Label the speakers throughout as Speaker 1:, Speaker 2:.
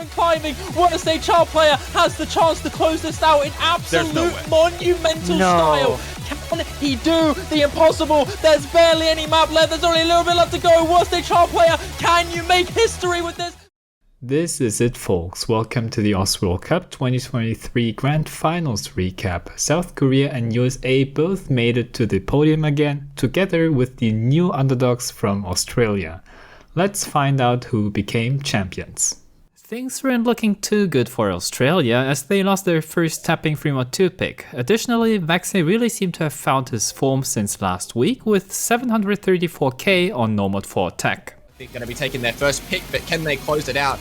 Speaker 1: and climbing. Worst HR player has the chance to close this out in absolute monumental style. Can he do the impossible? There's barely any map left. There's only a little bit left to go. Worst HR player, can you make history with this?
Speaker 2: This is it, folks. Welcome to the OWC World Cup 2023 Grand Finals recap. South Korea and USA both made it to the podium again, together with the new underdogs from Australia. Let's find out who became champions. Things weren't looking too good for Australia as they lost their first tapping Fremont 2 pick. Additionally, Vaxei really seemed to have found his form since last week with 734k on no mod 4 attack.
Speaker 3: They're going to be taking their first pick, but can they close it out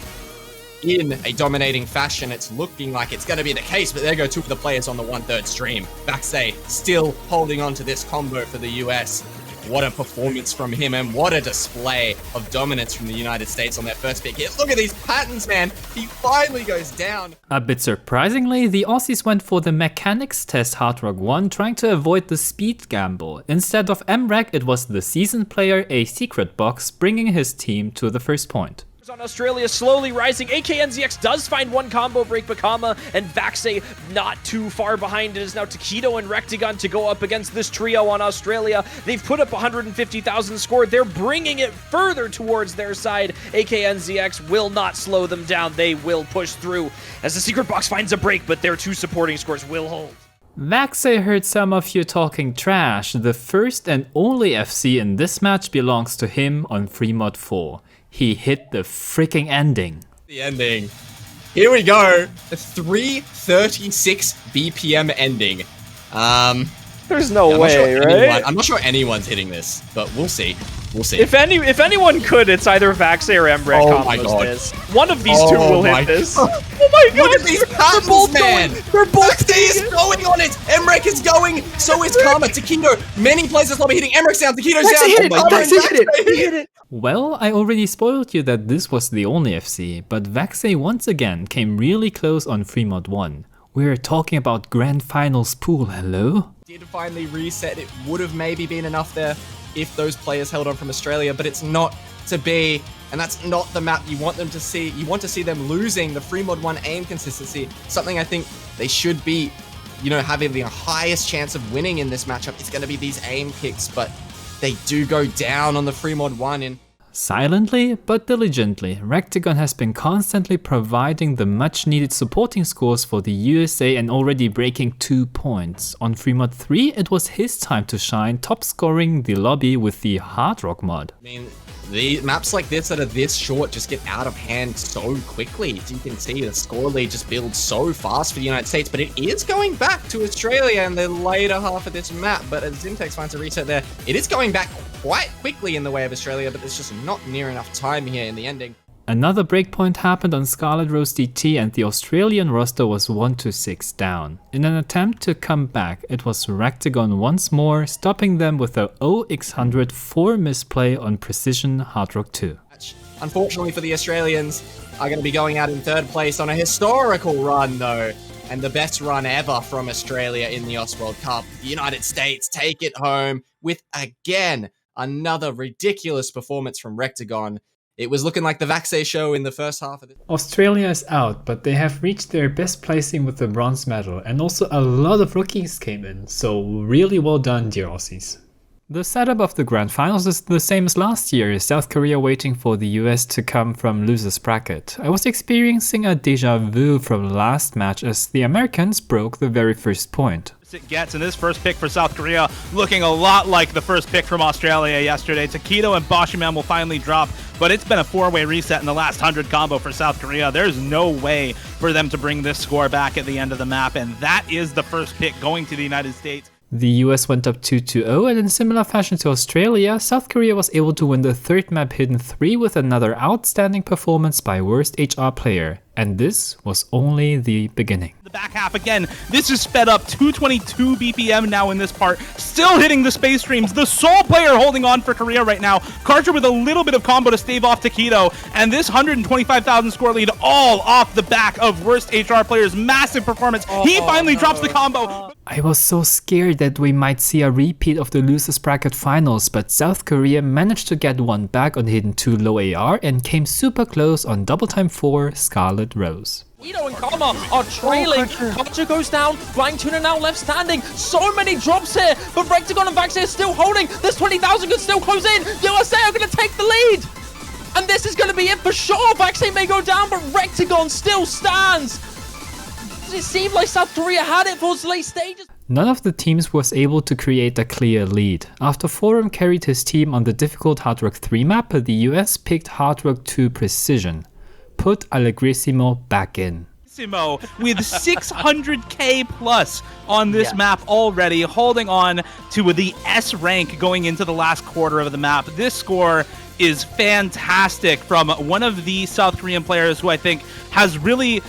Speaker 3: in a dominating fashion? It's looking like it's going to be the case, but there go two of the players on the 1/3 stream. Vaxei still holding on to this combo for the US. What a performance from him, and what a display of dominance from the United States on their first pick here. Look at these patterns, man. He finally goes down.
Speaker 2: A bit surprisingly, the Aussies went for the mechanics test Hard Rock 1, trying to avoid the speed gamble. Instead of mrekk, it was the seasoned player, a secret box, bringing his team to the first point.
Speaker 1: On Australia slowly rising. AKNZX does find one combo break, but Kama and Vaxei not too far behind. It is now Taquito and Rectagon to go up against this trio on Australia. They've put up 150,000 score. They're bringing it further towards their side. AKNZX will not slow them down. They will push through as the secret box finds a break, but their two supporting scores will hold.
Speaker 2: Vaxei heard some of you talking trash. The first and only FC in this match belongs to him on free mod 4. He hit the freaking ending.
Speaker 3: The ending. Here we go. The 336 BPM ending.
Speaker 1: There's no way, right?
Speaker 3: I'm not sure anyone's hitting this, but we'll see. We'll see.
Speaker 1: If anyone could, it's either Vaxei or mrekk.
Speaker 3: Oh my god.
Speaker 1: This. One of these two will hit this. Oh my god.
Speaker 3: Look at these patterns, man.
Speaker 1: They're both
Speaker 3: Vaxei is going on it. mrekk is going. So is Karma. Taquito. Many players will be hitting. mrekk's down. Taquito's down.
Speaker 1: He hit it.
Speaker 2: Well, I already spoiled you that this was the only FC, but Vaxei once again came really close on free mod 1. We're talking about Grand Finals pool, hello?
Speaker 3: Did finally reset. It would have maybe been enough there if those players held on from Australia, but it's not to be, and that's not the map you want them to see. You want to see them losing the free mod 1 aim consistency, something I think they should be, having the highest chance of winning in this matchup. It's going to be these aim kicks, but they do go down on the free mod 1 in.
Speaker 2: Silently but diligently, Rectagon has been constantly providing the much needed supporting scores for the USA and already breaking 2 points. On free mod 3, it was his time to shine, top scoring the lobby with the Hard Rock mod.
Speaker 3: I mean, the maps like this that are this short just get out of hand so quickly. As you can see, the score lead just builds so fast for the United States, but it is going back to Australia in the later half of this map. But as Zintex finds a reset there, it is going back quite quickly in the way of Australia, but there's just not near enough time here in the ending.
Speaker 2: Another breakpoint happened on Scarlet Rose DT and the Australian roster was 1-6 down. In an attempt to come back, it was Rectagon once more, stopping them with a 0x100 4 misplay on Precision Hard Rock 2.
Speaker 3: Unfortunately for the Australians, are going to be going out in 3rd place on a historical run though, and the best run ever from Australia in the OWC World Cup. The United States take it home with, again, another ridiculous performance from Rectagon. It was looking like the Vaxei show in the first half of it.
Speaker 2: Australia is out, but they have reached their best placing with the bronze medal, and also a lot of rookies came in, so really well done, dear Aussies. The setup of the Grand Finals is the same as last year, South Korea waiting for the US to come from loser's bracket. I was experiencing a deja vu from last match as the Americans broke the very first point.
Speaker 4: It gets in this first pick for South Korea, looking a lot like the first pick from Australia yesterday. Taquito and Boshiman will finally drop, but it's been a 4-way reset in the last 100 combo for South Korea. There's no way for them to bring this score back at the end of the map, and that is the first pick going to the United States.
Speaker 2: The US went up 2-0, and in similar fashion to Australia, South Korea was able to win the 3rd map Hidden 3 with another outstanding performance by worst HR player. And this was only the beginning.
Speaker 4: The Back half again. This is sped up 222 BPM now in this part. Still hitting the space streams. The sole player holding on for Korea right now. Karcher with a little bit of combo to stave off Taquito. And this 125,000 score lead all off the back of worst HR player's massive performance. He finally drops the combo.
Speaker 2: I was so scared that we might see a repeat of the losers bracket finals, but South Korea managed to get one back on Hidden 2 low AR and came super close on Double Time 4 Scarlet Rose.
Speaker 1: Ito and Karma are trailing. Karcher goes down. Flying Tuna now left standing. So many drops here, but Rectagon and Vaxei are still holding. This 20,000 could still close in. USA are going to take the lead. And this is going to be it for sure. Vaxei may go down, but Rectagon still stands. It seemed like South Korea had it for the late stages.
Speaker 2: None of the teams was able to create a clear lead. After Forum carried his team on the difficult Hard Rock 3 map, the US picked Hard Rock 2 Precision. Put Allegrissimo back in.
Speaker 4: With 600k plus on this map already, holding on to the S rank going into the last quarter of the map. This score is fantastic from one of the South Korean players who I think has really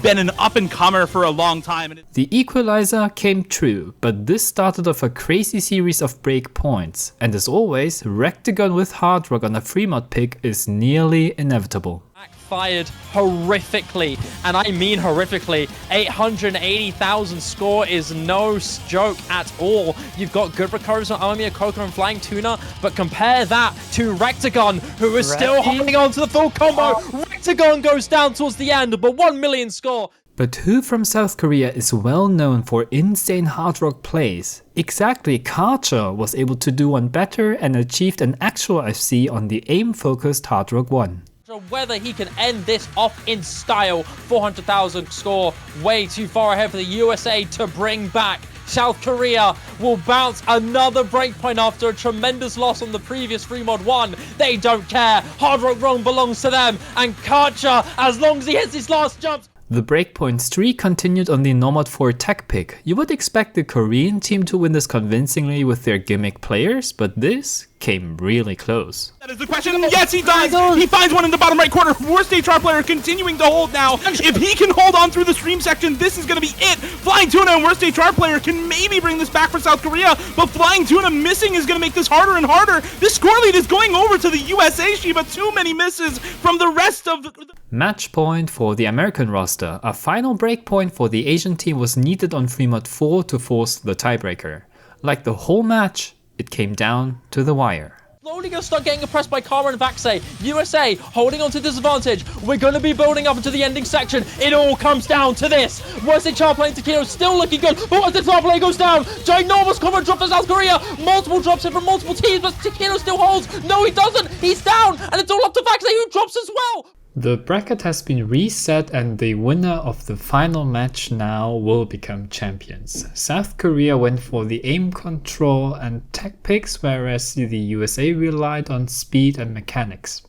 Speaker 4: been an up-and-comer for a long time.
Speaker 2: The equalizer came true, but this started off a crazy series of break points. And as always, Rectagon with Hard Rock on a free mod pick is nearly inevitable.
Speaker 1: Fired horrifically, and I mean horrifically. 880,000 score is no joke at all. You've got good recoveries on Amamiya Coco and Flying Tuna, but compare that to Rectagon, who is still holding on to the full combo. Rectagon goes down towards the end, but 1 million score.
Speaker 2: But who from South Korea is well known for insane hard rock plays? Exactly, Karcher was able to do one better and achieved an actual FC on the aim-focused Hard Rock 1.
Speaker 1: Whether he can end this off in style. 400,000 score, way too far ahead for the USA to bring back. South Korea will bounce another breakpoint after a tremendous loss on the previous free mod 1. They don't care. Hard Rock Wrong belongs to them. And Karcher, as long as he hits his last jumps.
Speaker 2: The breakpoint streak continued on the Nomad 4 tech pick. You would expect the Korean team to win this convincingly with their gimmick players, but this came really close.
Speaker 4: That is the question. Yes, he does. He finds one in the bottom right corner. Worst HR player continuing to hold now. If he can hold on through the stream section, this is going to be it. Flying Tuna and Worst HR player can maybe bring this back for South Korea, but Flying Tuna missing is going to make this harder and harder. This score lead is going over to the USA, Shiba. Too many misses from the rest of the...
Speaker 2: Match point for the American roster. A final breakpoint for the Asian team was needed on free mod 4 to force the tiebreaker. Like the whole match, it came down to the wire.
Speaker 1: Slowly going to start getting oppressed by Karma and Vaxei. USA holding on to disadvantage. We're going to be building up into the ending section. It all comes down to this. Worst HR playing Taquito still looking good. Worst HR play goes down. Ginormous combo drop to South Korea. Multiple drops in from multiple teams, but Taquito still holds. No, he doesn't. He's down. And it's all up to Vaxei, who drops as well.
Speaker 2: The bracket has been reset and the winner of the final match now will become champions. South Korea went for the aim control and tech picks, whereas the USA relied on speed and mechanics.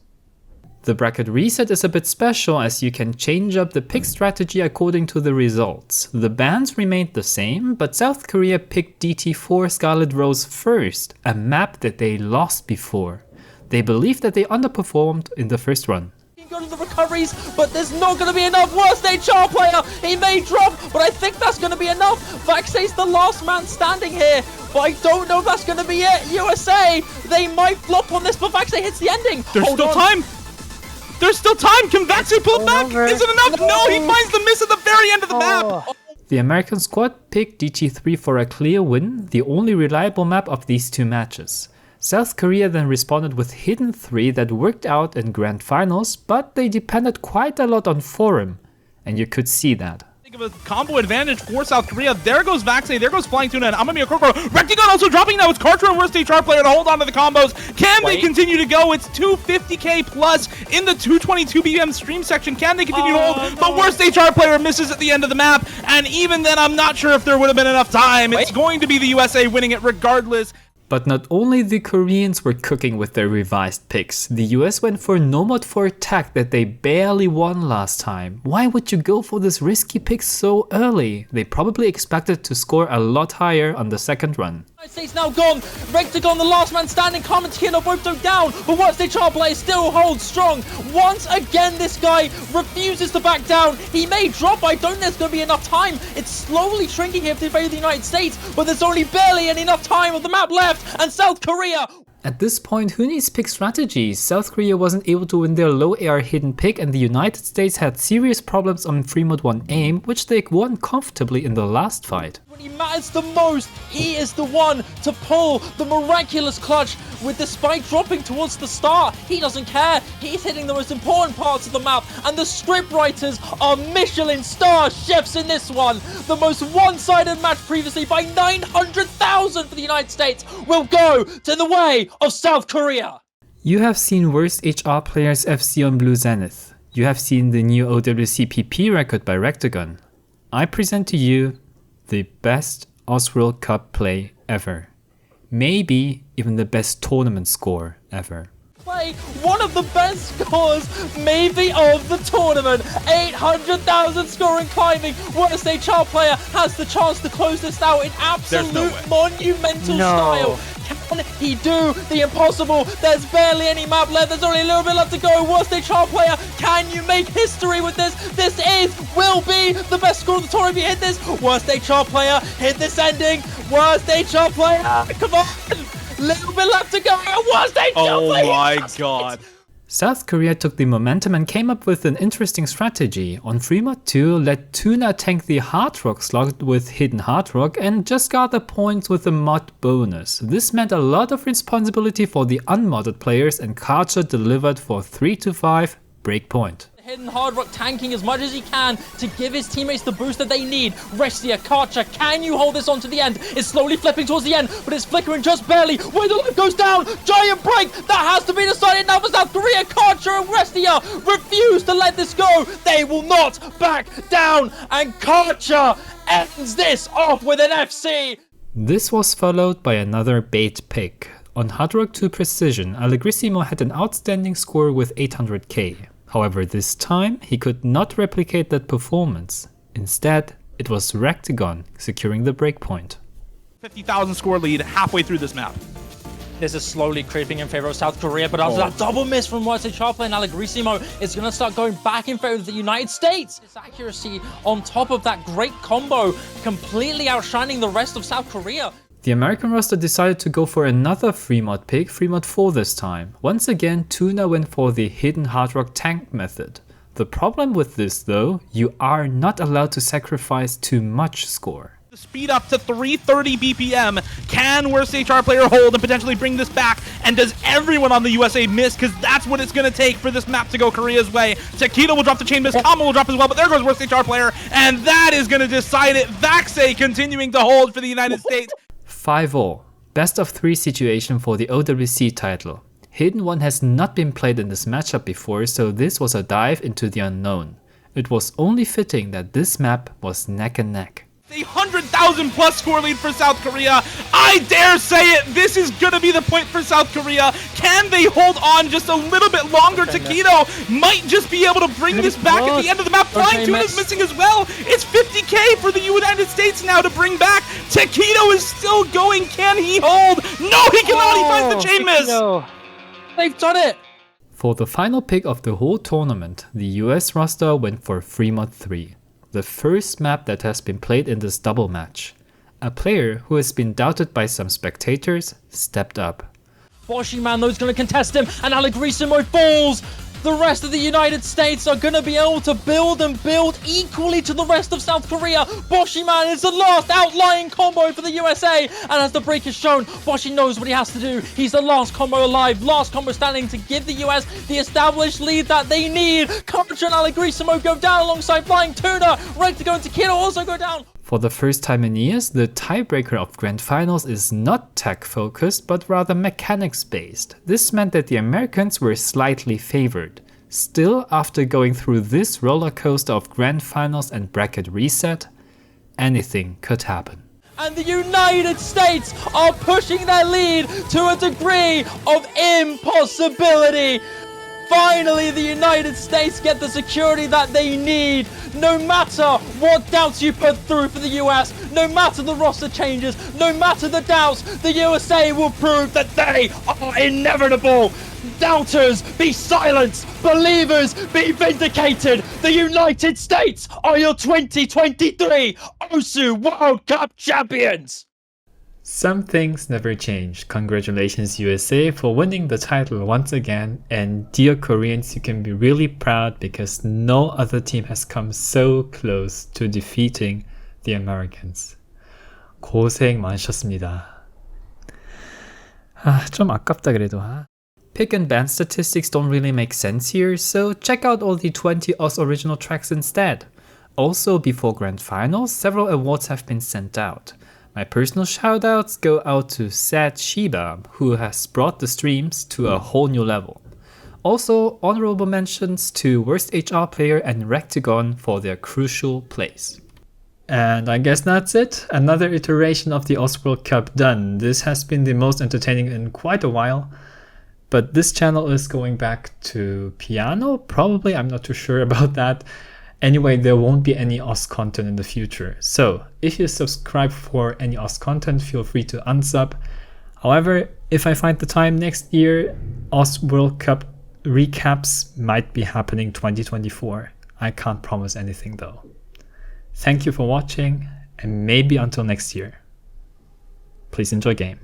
Speaker 2: The bracket reset is a bit special as you can change up the pick strategy according to the results. The bans remained the same, but South Korea picked DT4 Scarlet Rose first, a map that they lost before. They believe that they underperformed in the first run.
Speaker 1: Go to the recoveries, but there's not going to be enough. Worst HR player, he may drop, but I think that's going to be enough. Vaxei's the last man standing here, but I don't know if that's going to be it. USA, they might flop on this, but Vaxei hits the ending.
Speaker 4: There's still time. There's still time. Can Vaxei pull it back? Is it enough? No, he finds the miss at the very end of the map.
Speaker 2: The American squad picked DT3 for a clear win, the only reliable map of these two matches. South Korea then responded with Hidden 3 that worked out in grand finals, but they depended quite a lot on Forum, and you could see that.
Speaker 4: Think of a combo advantage for South Korea. There goes Vaxei, there goes Flying Tuna, and Amamiya Coco. Rectagon also dropping now. It's Karcher and Worst HR player to hold on to the combos. Can they continue to go? It's 250k plus in the 222 BPM stream section. Can they continue to hold? But Worst HR player misses at the end of the map, and even then I'm not sure if there would have been enough time. It's going to be the USA winning it regardless.
Speaker 2: But not only the Koreans were cooking with their revised picks, the US went for Nomad 4 tech that they barely won last time. Why would you go for this risky pick so early? They probably expected to score a lot higher on the second run.
Speaker 5: States now gone. Rectagon, the last man standing. Carmen Tequila both go down, but WhiteCat chart player still holds strong. Once again, this guy refuses to back down. He may drop. I don't think there's going to be enough time. It's slowly shrinking here to favor the United States, but there's only barely enough time of the map left, and South Korea.
Speaker 2: At this point, who needs pick strategies? South Korea wasn't able to win their low AR hidden pick, and the United States had serious problems on free mode 1 aim, which they won comfortably in the last fight.
Speaker 5: When he matters the most, he is the one to pull the miraculous clutch. With the spike dropping towards the start, he doesn't care. He's hitting the most important parts of the map, and the script writers are Michelin star chefs in this one. The most one-sided match previously by 900,000 for the United States will go to the way of South Korea.
Speaker 2: You have seen worst HR players FC on Blue Zenith. You have seen the new OWC PP record by Rectagon. I present to you the best World Cup play ever. Maybe even the best tournament score ever.
Speaker 5: Play one of the best scores maybe of the tournament. 800,000 scoring climbing. Worst HR player has the chance to close this out in absolute monumental style. Can he do the impossible? There's barely any map left. There's only a little bit left to go. Worst HR player, can you make history with this? This will be the best score of the tournament if you hit this. Worst HR player, hit this ending. Worst HR player, come on. Little bit left to go. Worst HR player.
Speaker 4: Oh my god.
Speaker 2: South Korea took the momentum and came up with an interesting strategy. On free mod 2, let Tuna tank the Hard Rock slot with hidden Hard Rock and just gather points with a mod bonus. This meant a lot of responsibility for the unmodded players, and Karcher delivered for 3 to 5 breakpoint.
Speaker 5: Hidden Hard Rock tanking as much as he can to give his teammates the boost that they need. Restia, Karcher, can you hold this on to the end? It's slowly flipping towards the end, but it's flickering just barely. Where the life goes down, giant break. That has to be decided now for South Korea. Karcher and Restia refuse to let this go. They will not back down, and Karcher ends this off with an FC.
Speaker 2: This was followed by another bait pick. On Hard Rock 2 Precision, Allegrissimo had an outstanding score with 800k. However, this time, he could not replicate that performance. Instead, it was Rectagon securing the breakpoint.
Speaker 4: 50,000 score lead halfway through this map.
Speaker 5: This is slowly creeping in favor of South Korea, but after that double miss from WhiteCat player and Allegrissimo, it's going to start going back in favor of the United States. This accuracy on top of that great combo, completely outshining the rest of South Korea.
Speaker 2: The American roster decided to go for another free mod pick, free mod 4 this time. Once again, Tuna went for the hidden Hard Rock tank method. The problem with this though, you are not allowed to sacrifice too much score.
Speaker 4: Speed up to 330 BPM. Can worst HR player hold and potentially bring this back? And does everyone on the USA miss? Because that's what it's going to take for this map to go Korea's way. Taquito will drop the chain miss. Kama will drop as well, but there goes worst HR player. And that is going to decide it. Vaxei continuing to hold for the United States.
Speaker 2: 5-0. Best of 3 situation for the OWC title. Hidden 1 has not been played in this matchup before, so this was a dive into the unknown. It was only fitting that this map was neck and neck.
Speaker 4: 100,000 plus score lead for South Korea. I dare say it, this is going to be the point for South Korea. Can they hold on just a little bit longer? Taquito might just be able to bring this back at the end of the map. Flying Tuna's missing as well. It's 50k for the United States now to bring back. Taquito is still going. Can he hold? No, he cannot. He finds the chain miss.
Speaker 5: They've done it.
Speaker 2: For the final pick of the whole tournament, the US roster went for free mod 3. The first map that has been played in this double match. A player who has been doubted by some spectators stepped up.
Speaker 5: Boshiman though is going to contest him, and Allegrissimo falls. The rest of the United States are going to be able to build equally to the rest of South Korea. Boshiman is the last outlying combo for the USA, and as the break is shown, Boshi knows what he has to do. He's the last combo alive, last combo standing to give the US the established lead that they need. Karcher and Allegrissimo go down alongside Flying Tuna. Rectagon and Taquito also go down.
Speaker 2: For the first time in years, the tiebreaker of Grand Finals is not tech-focused, but rather mechanics-based. This meant that the Americans were slightly favored. Still, after going through this roller coaster of Grand Finals and bracket reset, anything could happen.
Speaker 5: And the United States are pushing their lead to a degree of impossibility. Finally, the United States get the security that they need. No matter what doubts you put through for the US, No matter the roster changes, no matter the doubts, the USA will prove that they are inevitable. Doubters, be silenced. Believers, be vindicated. The United States are your 2023 OWC World Cup champions.
Speaker 2: Some things never change. Congratulations USA for winning the title once again, and dear Koreans, you can be really proud because no other team has come so close to defeating the Americans. 고생 많으셨습니다. 좀 아깝다 그래도. Pick and ban statistics don't really make sense here, so check out all the 20 OZ original tracks instead. Also, before Grand Finals, several awards have been sent out. My personal shoutouts go out to Sad Shiba, who has brought the streams to a whole new level. Also, honorable mentions to Worst HR Player and mrekk for their crucial plays. And I guess that's it. Another iteration of the OWC World Cup done. This has been the most entertaining in quite a while. But this channel is going back to piano, probably. I'm not too sure about that. Anyway, there won't be any OWC content in the future. So, if you subscribe for any OWC content, feel free to unsub. However, if I find the time next year, OWC World Cup recaps might be happening 2024. I can't promise anything though. Thank you for watching, and maybe until next year. Please enjoy game.